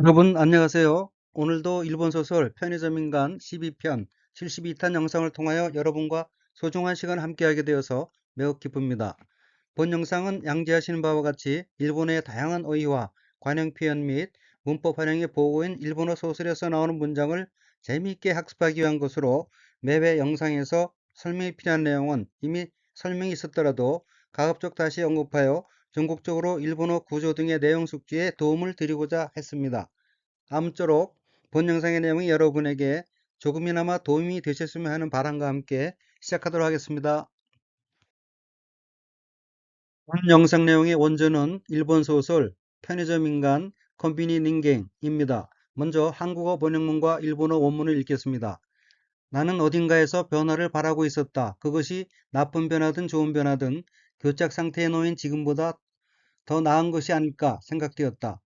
여러분 안녕하세요. 오늘도 일본 소설 편의점 인간 12편 72탄 영상을 통하여 여러분과 소중한 시간 함께하게 되어서 매우 기쁩니다. 본 영상은 양지하시는 바와 같이 일본의 다양한 어휘와 관용 표현 및 문법 활용이 보고인 일본어 소설에서 나오는 문장을 재미있게 학습하기 위한 것으로 매회 영상에서 설명이 필요한 내용은 이미 설명이 있었더라도 가급적 다시 언급하여 전국적으로 일본어 구조 등의 내용 숙지에 도움을 드리고자 했습니다. 아무쪼록 본 영상의 내용이 여러분에게 조금이나마 도움이 되셨으면 하는 바람과 함께 시작하도록 하겠습니다. 본 영상 내용의 원조는 일본 소설 편의점 인간 컴비니 닌겐입니다. 먼저 한국어 번역문과 일본어 원문을 읽겠습니다. 나는 어딘가에서 변화를 바라고 있었다. 그것이 나쁜 변화든 좋은 변화든 교착 상태에 놓인 지금보다 더 나은 것이 아닐까 생각되었다.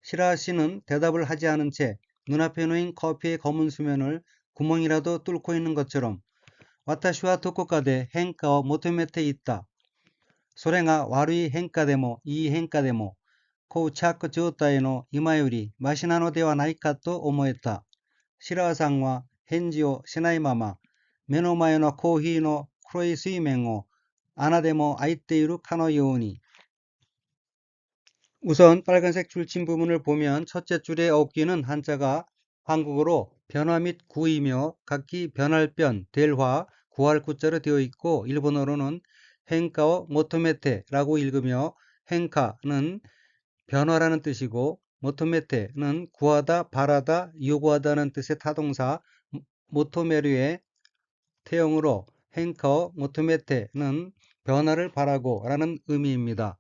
시라 씨는 대답을 하지 않은 채 눈앞에 놓인 커피의 검은 수면을 구멍이라도 뚫고 있는 것처럼 와타시와 도코카데 henkaを 求めて 있다. それが悪い変化でもいい変化でも膠着状態の今よりマシなのではないかと思えた。 시라さんは返事をしないまま目の前のコーヒーの黒い水面を穴でも開いているかのように 우선 빨간색 줄침 부분을 보면 첫째 줄의 어귀는 한자가 한국어로 변화 및 구이며 각기 변할 변, 될 화, 구할 구자로 되어 있고 일본어로는 henka와 motomete라고 읽으며 henka는 변화라는 뜻이고 motomete는 구하다, 바라다, 요구하다는 뜻의 타동사 motomeru의 태형으로 henka와 motomete는 변화를 바라고 라는 의미입니다.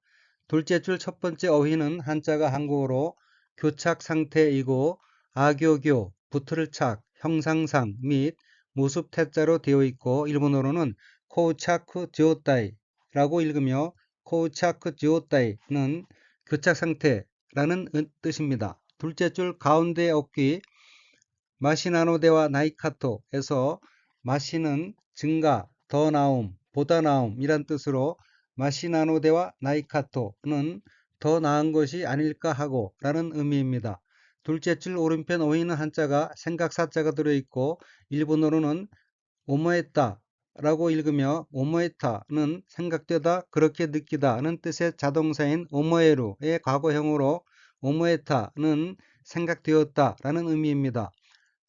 둘째 줄 첫 번째 어휘는 한자가 한국어로 교착 상태이고 아교교, 붙을 착, 형상상 및 모습 태자로 되어 있고 일본어로는 코우차크 지오타이라고 읽으며 코우차크 지오타이는 교착 상태라는 뜻입니다. 둘째 줄 가운데 어귀 마시나노데와 나이카토에서 마시는 증가, 더 나움, 보다 나움이란 뜻으로 마시나노데와 나이카토는 더 나은 것이 아닐까 하고 라는 의미입니다. 둘째 줄 오른편 어휘는 한자가 생각사자가 들어있고 일본어로는 오모에타 라고 읽으며 오모에타는 생각되다, 그렇게 느끼다는 뜻의 자동사인 오모에루의 과거형으로 오모에타는 생각되었다 라는 의미입니다.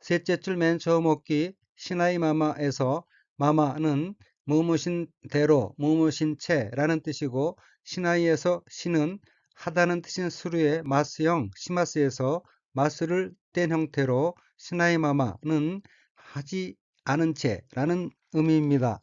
셋째 줄 맨 처음 어귀 시나이마마에서 마마는 무무신 대로 무무신 채라는 뜻이고 시나이에서 시는 하다는 뜻인 수루의 마스형 시마스에서 마스를 뗀 형태로 시나이마마는 하지 않은 채라는 의미입니다.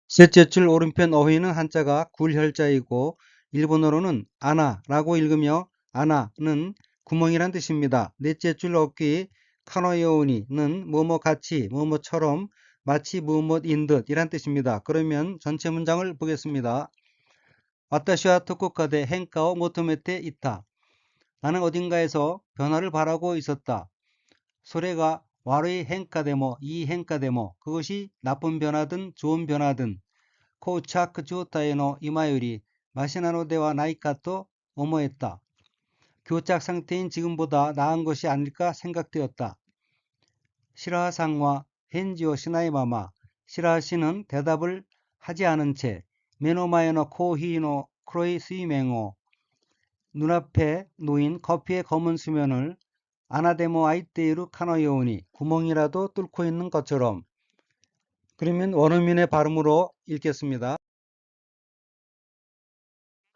셋째 줄 오른편 어휘는 한자가 굴혈자이고 일본어로는 아나라고 읽으며 아나는 구멍이란 뜻입니다. 넷째 줄 어귀 카노요우니는 뭐뭐 같이 뭐뭐처럼 마치 무엇인 듯 이란 뜻입니다. 그러면 전체 문장을 보겠습니다. 와타시와 토코카데 henkaを 求めて 있다. 나는 어딘가에서 변화를 바라고 있었다. 소래가 와르이 henka데모 이 henka데모 그것이 나쁜 변화든 좋은 변화든 코우차크状態の 今より 마시나노데와 나이카또 오모했다. 교착 상태인 지금보다 나은 것이 아닐까 생각되었다. 시라상와 헨지오 시나이마마 시라시는 대답을 하지 않은 채 메노마에노 코히노 크로이 스이맹오 눈앞에 놓인 커피의 검은 수면을 아나데모 아이테이루 카노요우니 구멍이라도 뚫고 있는 것처럼 그러면 원어민의 발음으로 읽겠습니다.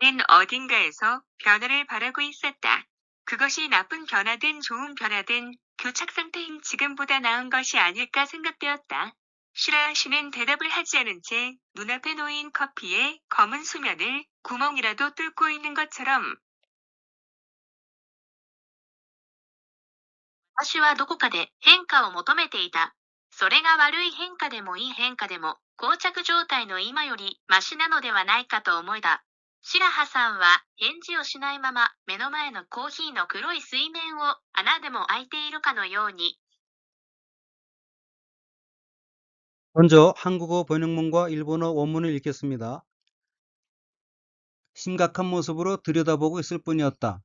는 어딘가에서 변화를 바라고 있었다. 그것이 나쁜 변화든 좋은 변화든 교착 상태인 지금보다 나은 것이 아닐까 생각되었다. 시라 씨는 대답을 하지 않은 채 눈앞에 놓인 커피에 검은 수면을 구멍이라도 뚫고 있는 것처럼 私はどこかで変化を求めていた。それが悪い変化でもいい変化でも、膠着状態の今よりマシなのではないかと思えた。シラハさんは返事をしないまま目の前のコーヒーの黒い水面を穴でも開いているかのように 먼저 한국어 번역문과 일본어 원문을 읽겠습니다. 심각한 모습으로 들여다보고 있을 뿐이었다.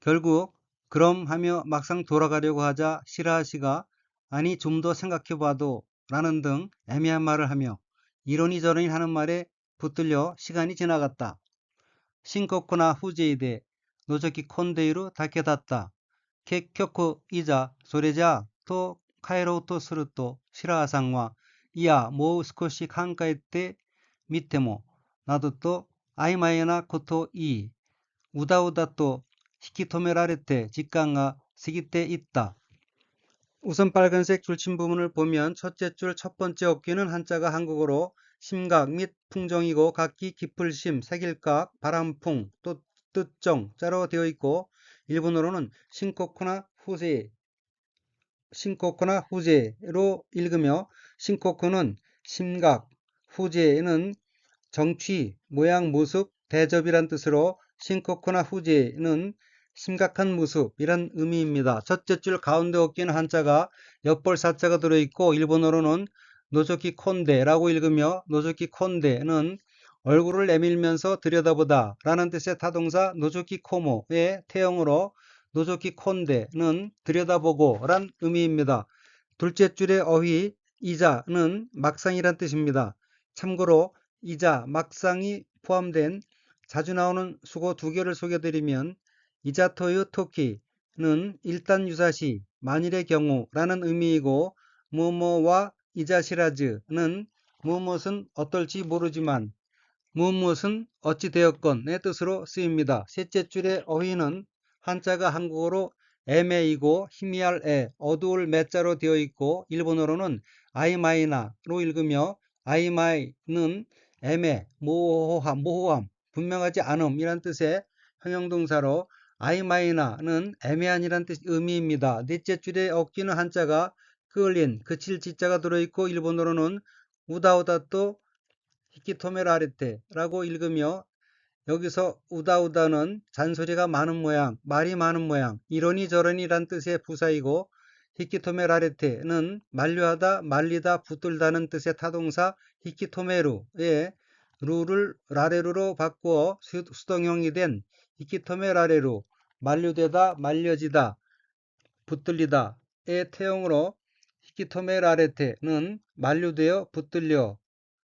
결국 그럼 하며 막상 돌아가려고 하자 시라하시가 아니 좀 더 생각해봐도 라는 등 애매한 말을 하며 이러니 저러니 하는 말에 붙들려 시간이 지나갔다. 신코쿠나 후제이데 노조키 콘데이루 다케다った結局いざそれじゃあと帰ろうとすると白羽さんはいやもう少し考えてみてもなどと曖昧なことを言い、うだうだと引き止められて時間が過ぎていった。 우선 빨간색 줄침 부분을 보면 첫째 줄 첫 번째 어깨는 한자가 한국어로 심각 및 풍정이고 각기 기풀심, 색일각, 바람풍, 또 뜻정, 자로 되어 있고 일본어로는 신코쿠나 후제로 읽으며 신코쿠는 심각, 후제는 정취, 모양, 모습, 대접이란 뜻으로 신코쿠나 후제는 심각한 모습이란 의미입니다. 첫째 줄 가운데 어깨는 한자가 엿볼 사자가 들어있고 일본어로는 노조키 콘데라고 읽으며 노조키 콘데는 얼굴을 내밀면서 들여다보다 라는 뜻의 타동사 노조키 코모의 태형으로 노조키 콘데는 들여다보고 란 의미입니다. 둘째 줄의 어휘 이자는 막상이란 뜻입니다. 참고로 이자, 막상이 포함된 자주 나오는 수고 두 개를 소개드리면 이자토유 토키는 일단 유사시, 만일의 경우라는 의미이고 무엇와 이자시라즈는 무엇은 어떨지 모르지만 무엇은 어찌 되었건의 뜻으로 쓰입니다. 셋째 줄의 어휘는 한자가 한국어로 애매이고 희미할 애, 어두울 매자로 되어 있고 일본어로는 아이마이나로 읽으며 아이마이는 애매, 모호함, 분명하지 않음이란 뜻의 형용동사로 아이마이나는 애매한이란 뜻 의미입니다. 넷째 줄의 어끼는 한자가 끌린, 그칠 지자가 들어있고 일본어로는 우다우다또 히키토메라레테라고 읽으며 여기서 우다우다는 잔소리가 많은 모양, 말이 많은 모양, 이러니 저러니란 뜻의 부사이고 히키토메라레테는 만류하다, 말리다, 붙들다는 뜻의 타동사 히키토메루의 루를 라레루로 바꾸어 수동형이 된 히키토메라레루, 만류되다, 말려지다, 붙들리다의 태형으로 히키토메라레테는 만류되어 붙들려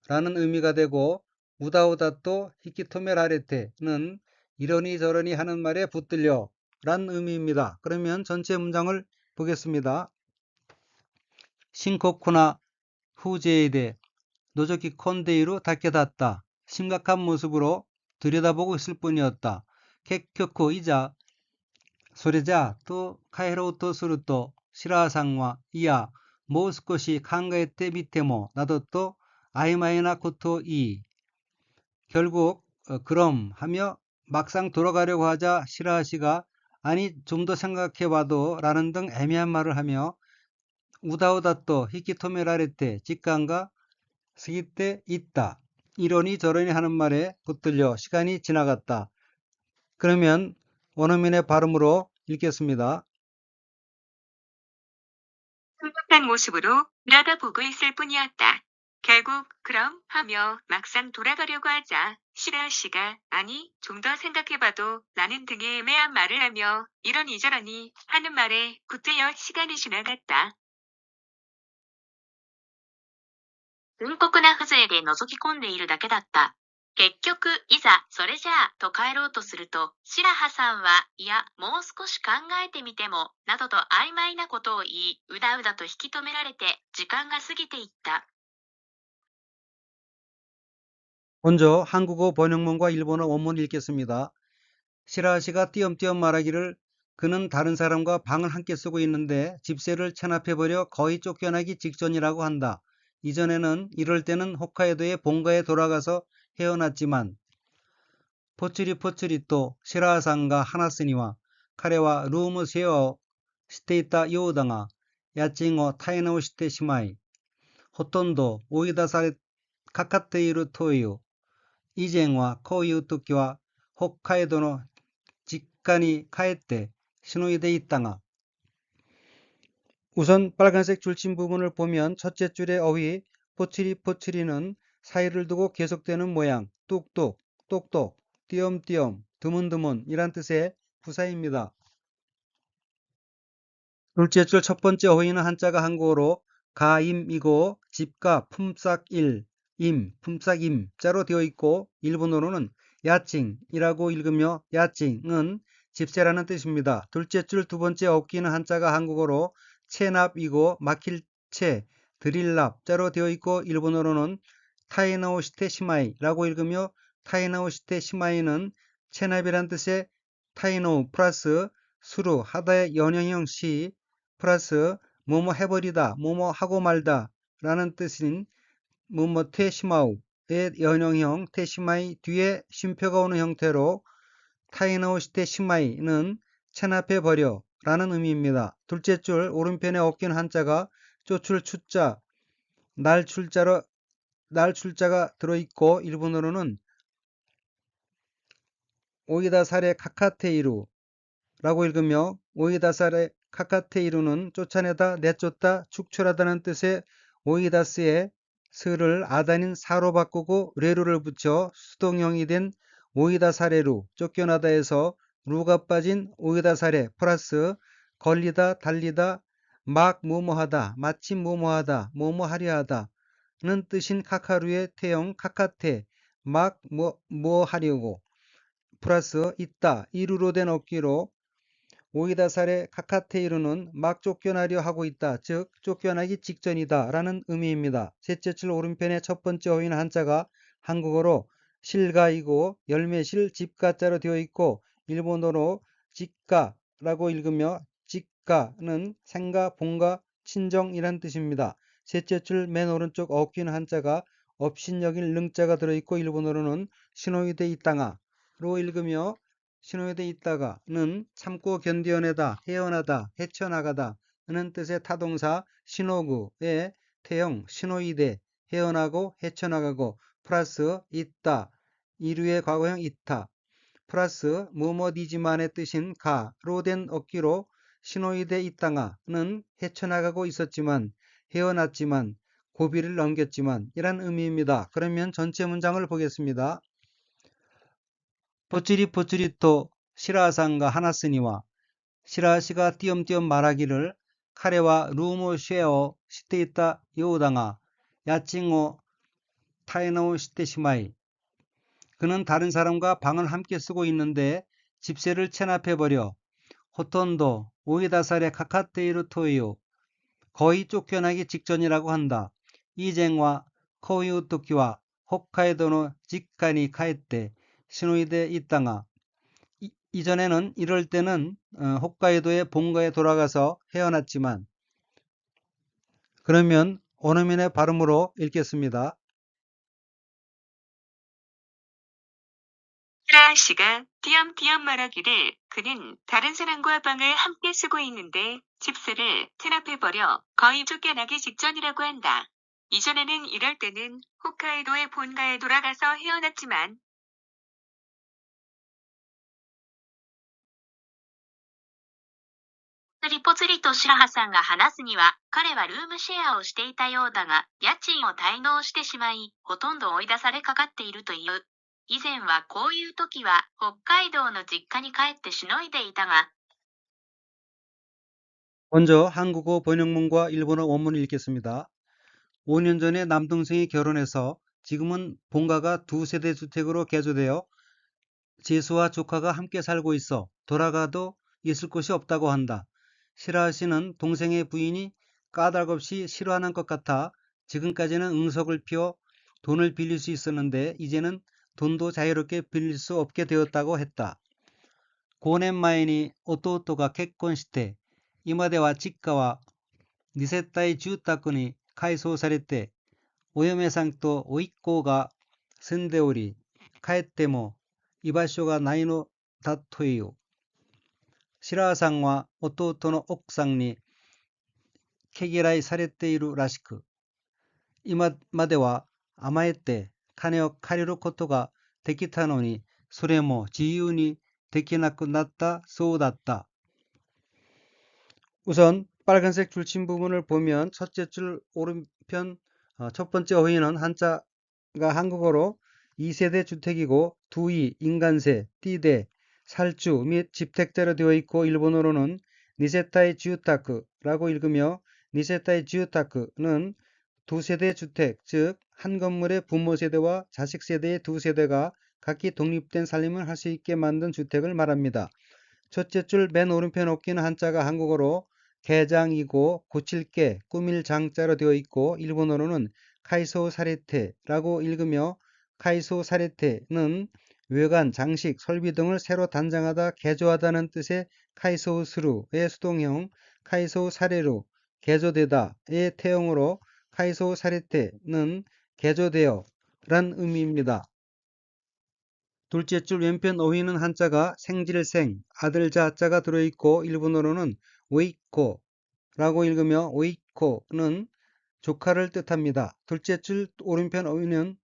라는 의미가 되고 우다우다또 히키토메라레테는 이러니 저러니 하는 말에 붙들려 란 의미입니다. 그러면 전체 문장을 보겠습니다. 신코쿠나 후제이데 노조키 콘데이루 다케다った. 심각한 모습으로 들여다보고 있을 뿐이었다. 객격후 이자 소레자 또 카에로우토 스루토 시라상와 이야もう少し考えてみてもなどと아이마이나 코토이 결국 그럼 하며 막상 돌아가려고 하자 시라하시가 아니 좀 더 생각해봐도 라는 등 애매한 말을 하며 우다우다또 히키토메라레테 직감가 스기때 있다 이러니 저러니 하는 말에 붙들려 시간이 지나갔다. 그러면 원어민의 발음으로 읽겠습니다. 심각한 모습으로 들여다보고 있을 뿐이었다. 결국 그럼 하며 막상 돌아가려고 하자 시라하시가 아니 좀 더 생각해봐도 라는 등의 애매한 말을 하며 이러니 하는 말에 붙들려 시간이 지나갔다. 深刻な風情で覗き込んでいるだけだった。結局、いざ、それじゃあ、と帰ろうとすると、白羽さんは、いや、もう少し考えてみても、などと曖昧なことを言い、うだうだと引き止められて、時間が過ぎていった。 먼저 한국어 번역문과 일본어 원문 읽겠습니다. 시라하시가 띄엄띄엄 말하기를 그는 다른 사람과 방을 함께 쓰고 있는데 집세를 체납해버려 거의 쫓겨나기 직전이라고 한다. 이전에는 이럴 때는 홋카이도의 본가에 돌아가서 헤어났지만 포츠리 또 시라하상가 하나스니와 카레와 룸을 세워 시테이타 요우다가 야칭を タイ直してしまいほとんど追い出されかかっているという。以前はこういう時は北海道の実家に帰ってしのいでいたが 우선 빨간색 줄침 부분을 보면 첫째 줄의 어휘 포츠리는 사이를 두고 계속되는 모양 뚝뚝 똑똑 띄엄띄엄 드문드문 이란 뜻의 부사입니다. 둘째 줄 첫 번째 어휘는 한자가 한국어로 가임이고 집가 품삯일, 임, 품삯임 자로 되어 있고 일본어로는 야칭이라고 읽으며 야칭은 집세라는 뜻입니다. 둘째 줄 두 번째 어귀는 한자가 한국어로 체납이고 막힐 채, 드릴납 자로 되어 있고 일본어로는 타이나오시테 시마이라고 읽으며 타이나오시테 시마이는 체납이란 뜻의 타이노 플러스 수루 하다의 연형형 시 플러스 뭐뭐 해버리다, 뭐뭐 하고 말다 라는 뜻인 뭐뭐 테시마우의 연형형 테시마이 뒤에 쉼표가 오는 형태로 타이나오시테 시마이는 체납해버려 라는 의미입니다. 둘째 줄 오른편에 엉킨 한자가 쪼출 추자, 날 출자가 들어있고 일본어로는 오이다사레 카카테이루 라고 읽으며 오이다사레 카카테이루는 쫓아내다, 내쫓다, 축출하다는 뜻의 오이다스의 스를 아단인 사로 바꾸고 레루를 붙여 수동형이 된 오이다사레루, 쫓겨나다에서 루가 빠진 오이다사레 플러스 걸리다, 달리다, 막 뭐뭐하다, 마침 뭐뭐하다, 뭐뭐하려 하다는 뜻인 카카루의 태형 카카테, 막 뭐 하려고 플러스 있다, 이루로 된 어귀로 오이다살의 카카테이루는 막 쫓겨나려 하고 있다. 즉 쫓겨나기 직전이다 라는 의미입니다. 셋째 줄 오른편의 첫 번째 어휘는 한자가 한국어로 실가이고 열매실 집가자로 되어 있고 일본어로 직가라고 읽으며 직가는 생가, 본가, 친정이란 뜻입니다. 셋째 줄 맨 오른쪽 어귀는 한자가 업신여길 능자가 들어있고 일본어로는 시노이데 이땅아로 읽으며 신호위대 있다가는 참고 견디어내다, 헤어나다, 헤쳐나가다 는 뜻의 타동사 신호구의 태형 신호이대 헤어나고 헤쳐나가고 플러스 있다, 이류의 과거형 있다 플러스 뭐뭐이지만의 뜻인 가로 된 어귀로 신호이대 있다가는 헤쳐나가고 있었지만 헤어났지만 고비를 넘겼지만 이란 의미입니다. 그러면 전체 문장을 보겠습니다. 포츠리 또 시라상가 하나스니와 시라시가 띄엄띄엄 말하기를 카레와 루모 쉐어 시테 있다 요우당아 야칭오 타이노 시테 시마이 그는 다른 사람과 방을 함께 쓰고 있는데 집세를 체납해버려 호톤도 오이다살의 카카테이루 토이요 거의 쫓겨나기 직전이라고 한다. 이쟁와 코이우토키와 홋카이도노 직가니 카에테 시노이데 있다가 이전에는 이럴 때는 홋카이도의 본가에 돌아가서 헤어났지만 그러면 원어민의 발음으로 읽겠습니다. 시라 씨가 띄엄띄엄 말하기를 그는 다른 사람과 방을 함께 쓰고 있는데 집세를 체납해버려 거의 쫓겨나기 직전이라고 한다. 이전에는 이럴 때는 홋카이도의 본가에 돌아가서 헤어났지만ぽつりと白羽さんが話すには、彼はルームシェアをしていたようだが、家賃を滞納してしまい、ほとんど追い出されかかっているという。以前はこういう時は、北海道の実家に帰ってしのいでいたが、먼저 한국어 번역문과 일본어 원문을 읽겠습니다. 5년 전에 남동생이 결혼해서 지금은 본가가 두 세대 주택으로 개조되어 제수와 조카가 함께 살고 있어 돌아가도 있을 곳이 없다고 한다. 시라 씨는 동생의 부인이 까닭없이 싫어하는 것 같아 지금까지는 응석을 피워 돈을 빌릴 수 있었는데 이제는 돈도 자유롭게 빌릴 수 없게 되었다고 했다. 5年前に弟が結婚して今では実家は2世帯住宅に改装されてお嫁さんと甥っ子が住んでおり帰っても居場所がないのだという。白さんは弟の奥さんに毛嫌いされているらしく、今までは甘えて金を借りることができたのに、それも自由にできなくなったそうだった。 우선 빨간색 줄침 부분을 보면 첫째 줄 오른편 첫 번째 어휘는 한자가 한국어로 2세대 주택이고 두이, 인간세, 띠대, 살주 및 집택자로 되어 있고 일본어로는 니세타이 주타크라고 읽으며 니세타이 주타크는 두 세대 주택, 즉 한 건물의 부모 세대와 자식 세대의 두 세대가 각기 독립된 살림을 할 수 있게 만든 주택을 말합니다. 첫째 줄 맨 오른편 어깨는 한자가 한국어로 개장이고 고칠게, 꾸밀 장자로 되어 있고 일본어로는 카이소 사레테라고 읽으며 카이소 사레테는 외관, 장식, 설비 등을 새로 단장하다, 개조하다는 뜻의 카이소스루의 수동형 카이소 사레루, 개조되다의 태형으로 카이소 사레테는 개조되어 란 의미입니다. 둘째 줄 왼편 어휘는 한자가 생질생, 아들 자자가 들어있고 일본어로는 오이코라고 읽으며 오이코는 조카를 뜻합니다. 둘째 줄 오른편 어휘는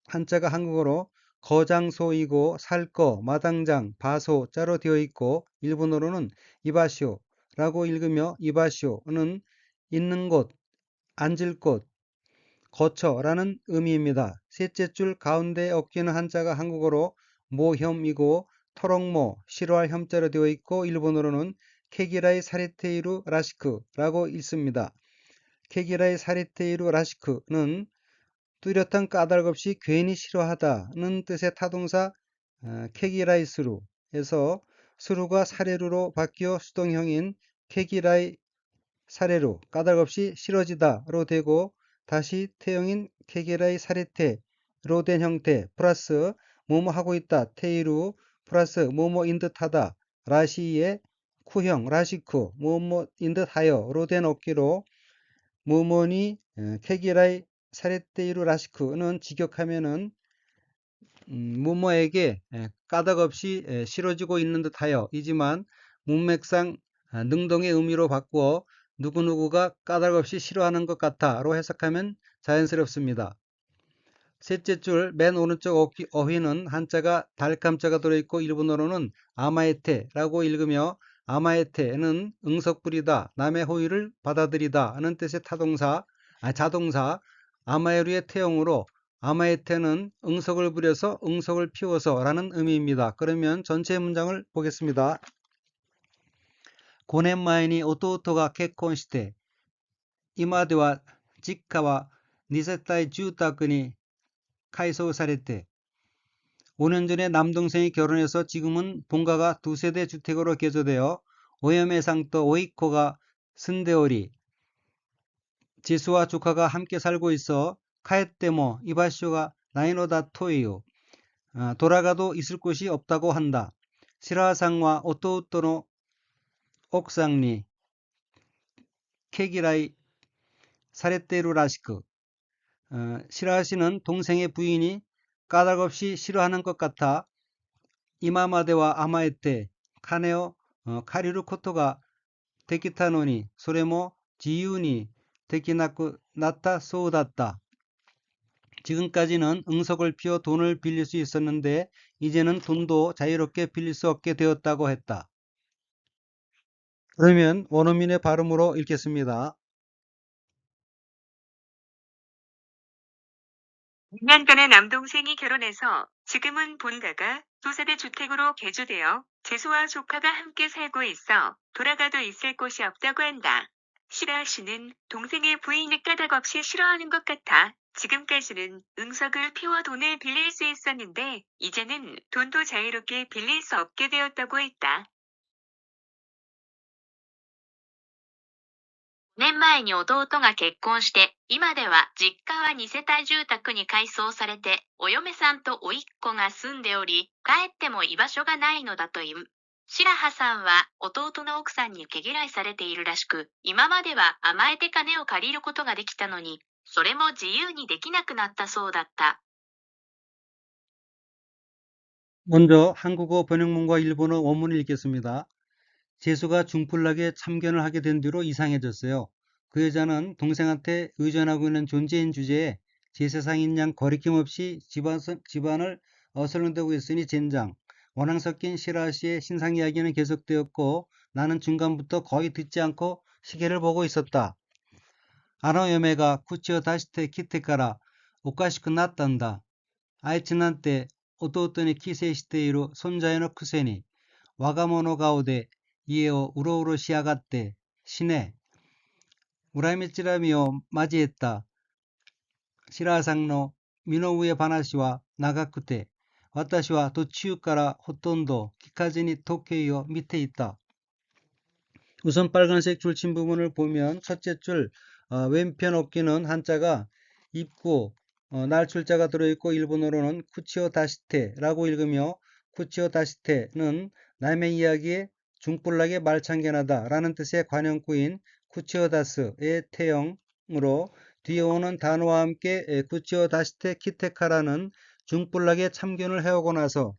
한자가 한국어로 거장소이고 살거, 마당장, 바소, 자로 되어 있고 일본어로는 이바시오라고 읽으며 이바시오는 있는 곳, 앉을 곳, 거처라는 의미입니다. 셋째 줄 가운데 어깨는 한자가 한국어로 모혐이고 토록모, 싫어할 혐자로 되어 있고 일본어로는 케기라이 사리테이루 라시크라고 읽습니다. 케기라이 사리테이루 라시크는 뚜렷한 까닭 없이 괜히 싫어하다는 뜻의 타동사 케기라이스루에서 스루가 사레루로 바뀌어 수동형인 케기라이 사레루, 까닭 없이 싫어지다로 되고 다시 태형인 케기라이 사레테로 된 형태 플러스 뭐뭐 하고 있다 테이루 플러스 뭐뭐인 듯하다 라시의 쿠형 라시쿠 뭐뭐인 듯하여로 된 어깨로 뭐뭐니 케기라이 사레테이루 라시쿠는 직역하면은 뭐뭐에게 까닭 없이 싫어지고 있는 듯하여 이지만 문맥상 능동의 의미로 바꾸어 누구누구가 까닭 없이 싫어하는 것 같아로 해석하면 자연스럽습니다. 셋째 줄 맨 오른쪽 어휘는 한자가 달감자가 들어있고 일본어로는 아마에테라고 읽으며 아마에테는 응석 부리다, 남의 호의를 받아들이다 하는 뜻의 자동사 아마에루의 태형으로 아마에테는 응석을 부려서 응석을 피워서 라는 의미입니다. 그러면 전체 문장을 보겠습니다. 5年前に弟が結婚して、今では実家は2世帯住宅に改装されて、5년 전에 남동생이 결혼해서 지금은 본가가 두 세대 주택으로 개조되어 오여메상또 오이코가 쓴데오리, 지수와 조카가 함께 살고 있어 카에테모 이바쇼가 나이노다 토이요. 돌아가도 있을 곳이 없다고 한다. 시라상과 오토우토노 옥상니 케기라이 사레테루 라시크. 시라시는 동생의 부인이 까닭없이 싫어하는 것 같아 이마마데와 아마에테 카네오 카리루 코토가 데키타노니 소레모 지유니 데키나쿠 나타 소우다tta. 지금까지는 응석을 피워 돈을 빌릴 수 있었는데 이제는 돈도 자유롭게 빌릴 수 없게 되었다고 했다. 그러면 원어민의 발음으로 읽겠습니다. 2년간의 남동생이 결혼해서 지금은 본가가 두 세대 주택으로 개조되어 재수와 조카가 함께 살고 있어 돌아가도 있을 곳이 없다고 한다. 시라 씨는 동생의 부인이 까닭 없이 싫어하는 것 같아 지금까지는 응석을 피워 돈을 빌릴 수 있었는데 이제는 돈도 자유롭게 빌릴 수 없게 되었다고 했다. 年前に弟が結婚して、今では実家は2世帯住宅に改装されて、お嫁さんと甥っ子が住んでおり、帰っても居場所がないのだという。白羽さんは弟の奥さんに毛嫌いされているらしく、今までは甘えて金を借りることができたのに、それも自由にできなくなったそうだった。 먼저 한국어 번역문과 일본어 원문을 읽겠습니다. 재수가 중풀나게 참견을 하게 된 뒤로 이상해졌어요. 그 여자는 동생한테 의존하고 있는 존재인 주제에 제 세상인 양 거리낌 없이 집안을 어슬렁대고 있으니 젠장. 원앙 섞인 시라시의 신상 이야기는 계속되었고 나는 중간부터 거의 듣지 않고 시계를 보고 있었다. 아노 여메가 쿠치오 다시테 키테카라 오카시쿠 나탄다. 아이치なんて弟に寄生している存在のくせに我が物顔で 이에오 우러우러 시아가떼 시내 우라미찌라미오 맞이했다. 시라상노 미노우의 바나시와 나가쿠테 와타시와 도치유가라 호톤도 기카즈니 도쿄요 밑에 있다. 우선 빨간색 줄침 부분을 보면 첫째 줄 왼편 어깨는 한자가 입구 날출자가 들어있고 일본어로는 쿠치오 다시테라고 읽으며 쿠치오 다시테는 남의 이야기에 중불나게 말창견하다 라는 뜻의 관형구인 쿠치오 다스의 태형으로 뒤에 오는 단어와 함께 쿠치오 다시테 키테카라는 중불나게 참견을 해오고 나서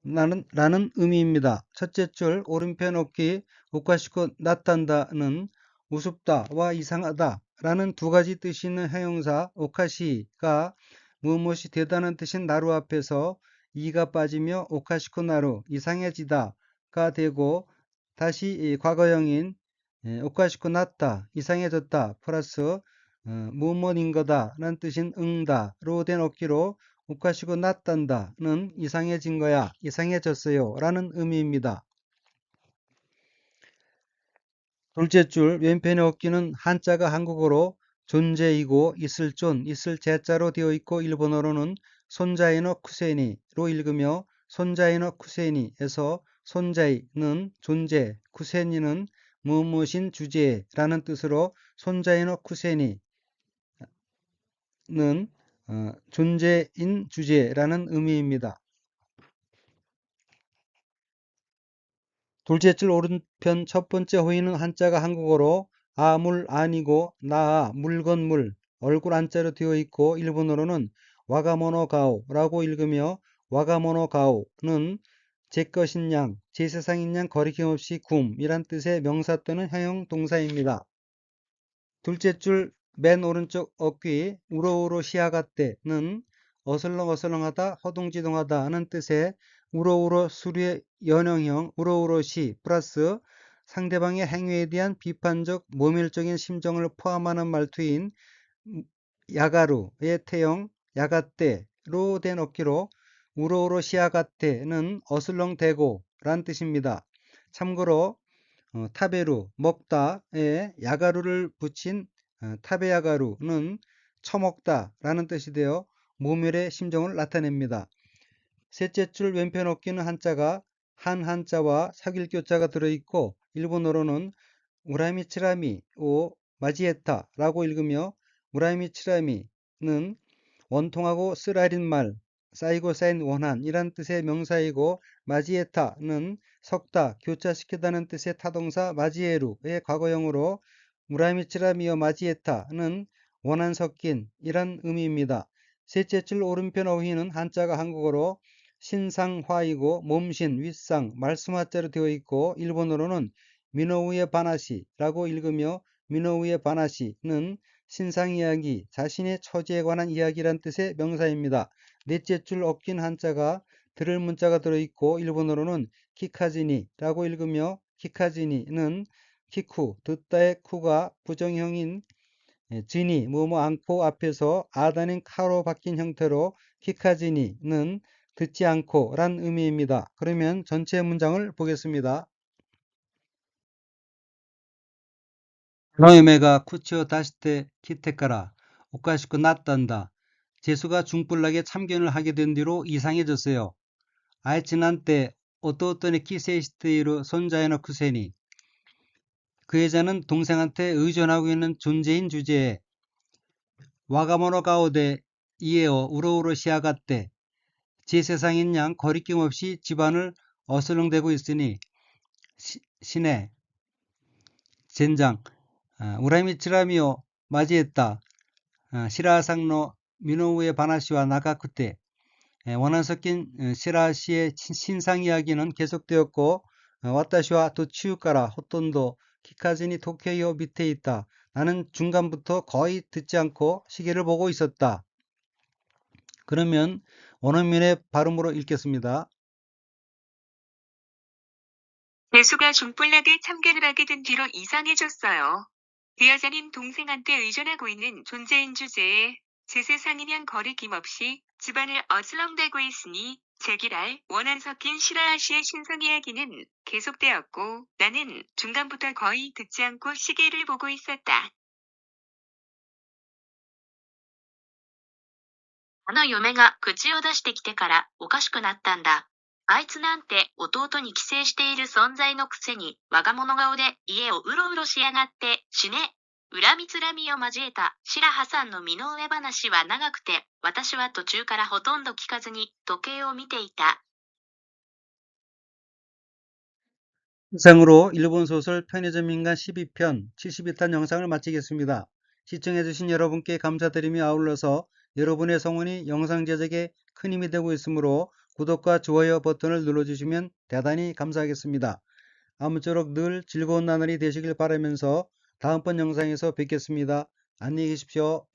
라는 의미입니다. 첫째 줄 오른편 어깨 오카시코 나탄다는 우습다와 이상하다 라는 두 가지 뜻이 있는 형용사 오카시가 무엇이 되다는 뜻인 나루 앞에서 이가 빠지며 오카시코 나루 이상해지다가 되고 다시 과거형인 오카시코 났다 이상해졌다 플러스 무엇인 거다 라는 뜻인 응다로 된 어깨로 오카시고 났단다는 이상해진 거야, 이상해졌어요 라는 의미입니다. 둘째 줄 왼편의 어깨는 한자가 한국어로 존재이고 있을 존, 있을 제자로 되어 있고 일본어로는 손자이노 쿠세니로 읽으며 손자이노 쿠세니에서 손자이는 존재, 쿠세니는 무엇인 주제라는 뜻으로 손자이노 쿠세니는 존재인 주제라는 의미입니다. 둘째 줄 오른편 첫 번째 호의는 한자가 한국어로 아물 아니고 나아 물건 물 얼굴 한자로 되어 있고 일본어로는 와가모노 가오라고 읽으며 와가모노 가오는 제 것인 양, 제 세상인 양 거리낌 없이 굼이란 뜻의 명사 또는 형용 동사입니다. 둘째 줄 맨 오른쪽 어귀 우러우러 시아가떼는 어슬렁어슬렁하다 허둥지둥하다 하는 뜻의 우러우러 수류의 연형형 우러우러시 플러스 상대방의 행위에 대한 비판적 모멸적인 심정을 포함하는 말투인 야가루의 태형 야가떼로 된 어귀로 우러우러 시아가떼는 어슬렁대고 란 뜻입니다. 참고로 타베루 먹다에 야가루를 붙인 타베야가루는 처먹다 라는 뜻이 되어 모멸의 심정을 나타냅니다. 셋째 줄 왼편 어깨는 한자가 한자와 사길교자가 들어있고 일본어로는 우라미치라미 오 마지에타 라고 읽으며 우라미치라미는 원통하고 쓰라린 말 쌓이고 쌓인 원한이란 뜻의 명사이고 마지에타는 섞다, 교차시키다는 뜻의 타동사 마지에루의 과거형으로 무라미치라미어 마지에타는 원한 섞인 이란 의미입니다. 셋째 줄 오른편 어휘는 한자가 한국어로 신상화이고 몸신, 윗상, 말씀화자로 되어 있고 일본어로는 미노우의 바나시라고 읽으며 미노우의 바나시는 신상 이야기, 자신의 처지에 관한 이야기란 뜻의 명사입니다. 넷째 줄 엎긴 한자가 들을 문자가 들어있고 일본어로는 키카지니라고 읽으며 키카지니는 키쿠, 듣다의 쿠가 부정형인 지니, 뭐뭐 않고 앞에서 아다닌 카로 바뀐 형태로 키카지니는 듣지 않고 란 의미입니다. 그러면 전체 문장을 보겠습니다. 노에메가 쿠치오 다시테 키테카라 오카시쿠 났단다. 재수가 중불나게 참견을 하게 된 뒤로 이상해졌어요. 아이치난때 어떠어떠니 키세이시테이루 손자에노 쿠세니 그 여자는 동생한테 의존하고 있는 존재인 주제에 와가모노 가오데 이에오 우러우러 시아가떼 제 세상인 양 거리낌 없이 집안을 어슬렁대고 있으니 시내 젠장 우라미치라미오 맞이했다. 시라상노 미노우의 바나시와 나가쿠테 원한 섞인 시라시의 신상 이야기는 계속되었고 와타시와 도치우카라 호톤도 키카즈니 도쿄요 밑에 있다. 나는 중간부터 거의 듣지 않고 시계를 보고 있었다. 그러면 원어민의 발음으로 읽겠습니다. 재수가 중불나게 참견을 하게 된 뒤로 이상해졌어요. 그 여자는 동생한테 의존하고 있는 존재인 주제에 제 세상인 양 거리낌 없이 집안을 어슬렁대고 있으니 제기랄 원한 섞인 시라아 씨의 신상 이야기는 계속되었고 나는 중간부터 거의 듣지 않고 시계를 보고 있었다. あの嫁が口を出してきてからおかしくなったんだ。あいつなんて弟に寄生している存在のくせに我が物顔で家をうろうろしやがって死ね。恨みつらみを交えたシラハさんの身の上話は長くて、私は途中からほとんど聞かずに時計を見ていた。 이상으로 일본 소설 편의점 인간 12편 72탄 영상을 마치겠습니다. 시청해주신 여러분께 감사드리며 아울러서 여러분의 성원이 영상 제작에 큰 힘이 되고 있으므로 구독과 좋아요 버튼을 눌러주시면 대단히 감사하겠습니다. 아무쪼록 늘 즐거운 나날이 되시길 바라면서 다음번 영상에서 뵙겠습니다. 안녕히 계십시오.